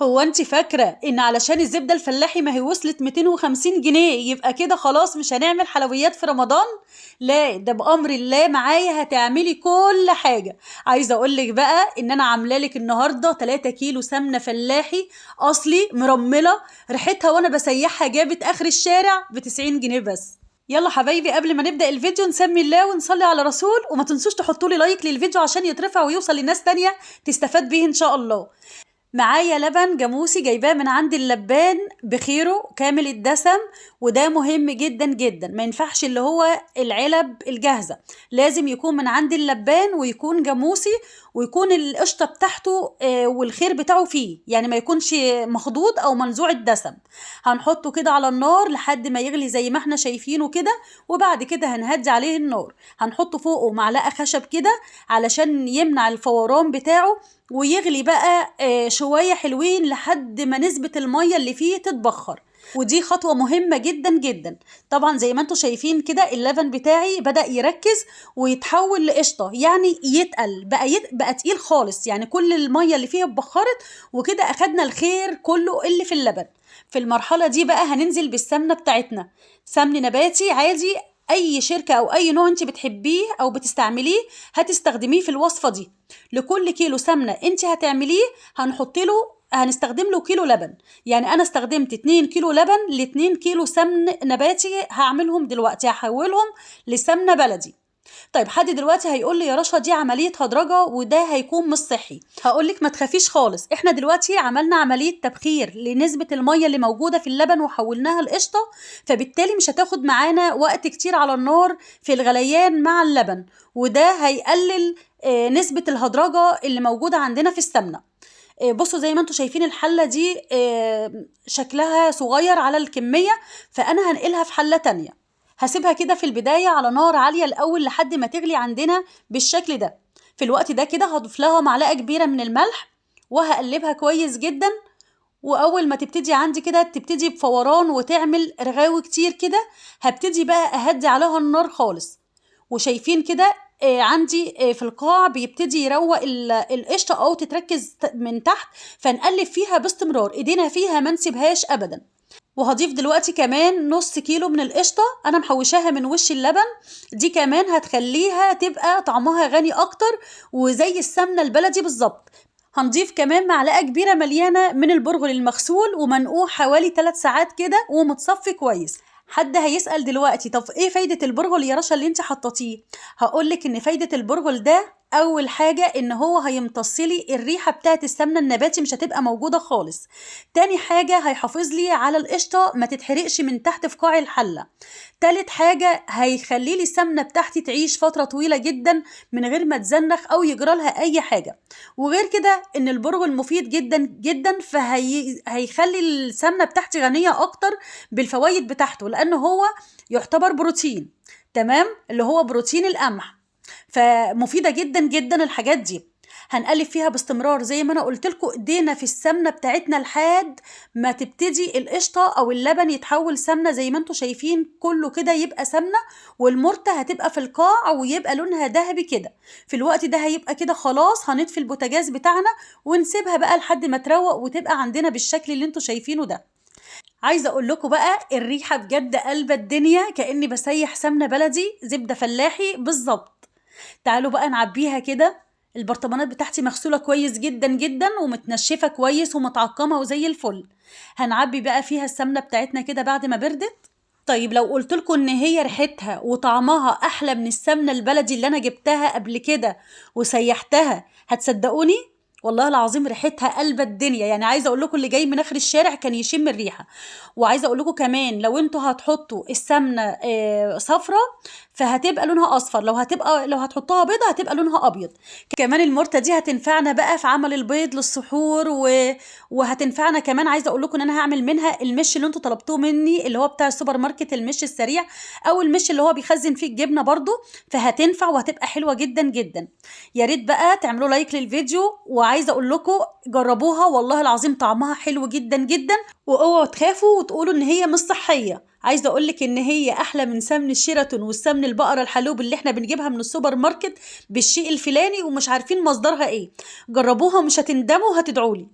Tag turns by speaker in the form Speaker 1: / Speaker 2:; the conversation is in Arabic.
Speaker 1: هو انت فاكرة ان علشان الزبدة الفلاحي ما هي وصلت 250 جنيه يبقى كده خلاص مش هنعمل حلويات في رمضان؟ لا، ده بأمر الله معايا هتعملي كل حاجة. عايزة اقولك بقى ان انا عاملة لك النهاردة 3 كيلو سمنة فلاحي اصلي مرملة، ريحتها وانا بسيحها جابت اخر الشارع ب90 جنيه بس. يلا حبايبي، قبل ما نبدأ الفيديو نسمي الله ونصلي على رسول، وما تنسوش تحطوا لي لايك للفيديو عشان يترفع ويوصل لناس تانية تستفاد بيه ان شاء الله. معايا لبن جاموسي جايباه من عند اللبان بخيره كامل الدسم، وده مهم جدا جدا، ما ينفعش اللي هو العلب الجاهزة، لازم يكون من عند اللبان ويكون جاموسي، ويكون القشطة بتاعته والخير بتاعه فيه، يعني ما يكونش مخضوض او منزوع الدسم. هنحطه كده على النار لحد ما يغلي زي ما احنا شايفينه كده، وبعد كده هنهدي عليه النار، هنحط فوقه معلقة خشب كده علشان يمنع الفوران بتاعه، ويغلي بقى شوية حلوين لحد ما نسبة المية اللي فيه تتبخر. ودي خطوة مهمة جدا جدا. طبعا زي ما انتوا شايفين كده اللبن بتاعي بدأ يركز ويتحول لقشطة، يعني يتقل بقى تقيل خالص، يعني كل المية اللي فيها اتبخرت، وكده أخدنا الخير كله اللي في اللبن. في المرحلة دي بقى هننزل بالسمنة بتاعتنا، سمن نباتي عادي، اي شركة او اي نوع انت بتحبيه او بتستعمليه هتستخدميه في الوصفة دي. لكل كيلو سمنة انت هتعمليه هنستخدم له كيلو لبن، يعني انا استخدمت 2 كيلو لبن ل 2 كيلو سمن نباتي، هعملهم دلوقتي هحولهم لسمنة بلدي. طيب حد دلوقتي هيقول لي يا رشا دي عملية هدرجة وده هيكون مش صحي. هقولك ما تخافيش خالص، احنا دلوقتي عملنا عملية تبخير لنسبة المية اللي موجودة في اللبن وحولناها لقشطة، فبالتالي مش هتاخد معانا وقت كتير على النار في الغليان مع اللبن، وده هيقلل نسبة الهدرجة اللي موجودة عندنا في السمنة. بصوا زي ما انتوا شايفين الحلة دي شكلها صغير على الكمية، فأنا هنقلها في حلة تانية. هسيبها كده في البداية على نار عالية الأول لحد ما تغلي عندنا بالشكل ده. في الوقت ده كده هضيف لها معلقة كبيرة من الملح، وهقلبها كويس جدا. وأول ما تبتدي عندي كده تبتدي بفوران وتعمل رغاوي كتير كده، هبتدي بقى أهدي عليها النار خالص. وشايفين كده عندي في القاع بيبتدي يروق القشطة أو تتركز من تحت، فنقلب فيها باستمرار، ايدينا فيها ما نسيبهاش أبدا. وهضيف دلوقتي كمان نص كيلو من القشطة أنا محوشاها من وش اللبن، دي كمان هتخليها تبقى طعمها غني أكتر وزي السمنة البلدي بالظبط. هنضيف كمان معلقة كبيرة مليانة من البرغل المغسول ومنقوع حوالي 3 ساعات كده ومتصفي كويس. حد هيسأل دلوقتي طب ايه فايدة البرغل يا رشا اللي انت حطتيه؟ هقولك ان فايدة البرغل ده اول حاجة ان هو هيمتصلي الريحة بتاعت السمنة النباتي، مش هتبقى موجودة خالص. تاني حاجة هيحافظ لي على القشطة ما تتحرقش من تحت في قاع الحلة. تالت حاجة هيخلي لي السمنة بتاعتي تعيش فترة طويلة جدا من غير ما تزنخ او يجرى لها اي حاجة. وغير كده ان البرغل مفيد جدا جدا، هيخلي السمنة بتاعتي غنية اكتر بالفوائد بتاعته، لان هو يعتبر بروتين، تمام، اللي هو بروتين القمح، فمفيدة جدا جدا الحاجات دي. هنقلب فيها باستمرار زي ما انا قلت لكم، ايدينا في السمنه بتاعتنا لحد ما تبتدي القشطه او اللبن يتحول سمنه زي ما انتم شايفين كله كده يبقى سمنه، والمرته هتبقى في القاع ويبقى لونها ذهبي كده. في الوقت ده هيبقى كده خلاص هنطفي البوتاجاز بتاعنا ونسيبها بقى لحد ما تروق وتبقى عندنا بالشكل اللي انتم شايفينه ده. عايزه اقول لكم بقى الريحه بجد قلبة الدنيا، كاني بسيح سمنه بلدي زبده فلاحي بالظبط. تعالوا بقى نعبيها كده. البرطمانات بتاعتي مغسولة كويس جدا جدا ومتنشفة كويس ومتعقمة وزي الفل. هنعبي بقى فيها السمنة بتاعتنا كده بعد ما بردت. طيب لو قلتلكوا ان هي ريحتها وطعمها احلى من السمنة البلدي اللي انا جبتها قبل كده وسيحتها، هتصدقوني؟ والله العظيم ريحتها قلب الدنيا، يعني عايزه اقول لكم اللي جاي من اخر الشارع كان يشم الريحه. وعايزه اقول لكم كمان لو انتوا هتحطوا السمنه صفرة فهتبقى لونها اصفر، لو هتحطوها بيضه هتبقى لونها ابيض. كمان المرته دي هتنفعنا بقى في عمل البيض للسحور وهتنفعنا كمان. عايزه اقول لكم ان انا هعمل منها المش اللي انتوا طلبتوه مني اللي هو بتاع السوبر ماركت، المش السريع او المش اللي هو بيخزن فيه الجبنه برضو، فهتنفع وهتبقى حلوه جدا جدا. يا ريت بقى تعملوا لايك للفيديو، وعايزه اقول لكم جربوها والله العظيم طعمها حلو جدا جدا، واوعوا تخافوا وتقولوا ان هي مش صحيه. عايزه اقول لك ان هي احلى من سمن الشيراتون والسمن البقره الحلوب اللي احنا بنجيبها من السوبر ماركت بالشيء الفلاني ومش عارفين مصدرها ايه. جربوها ومش هتندموا وهتدعوا لي.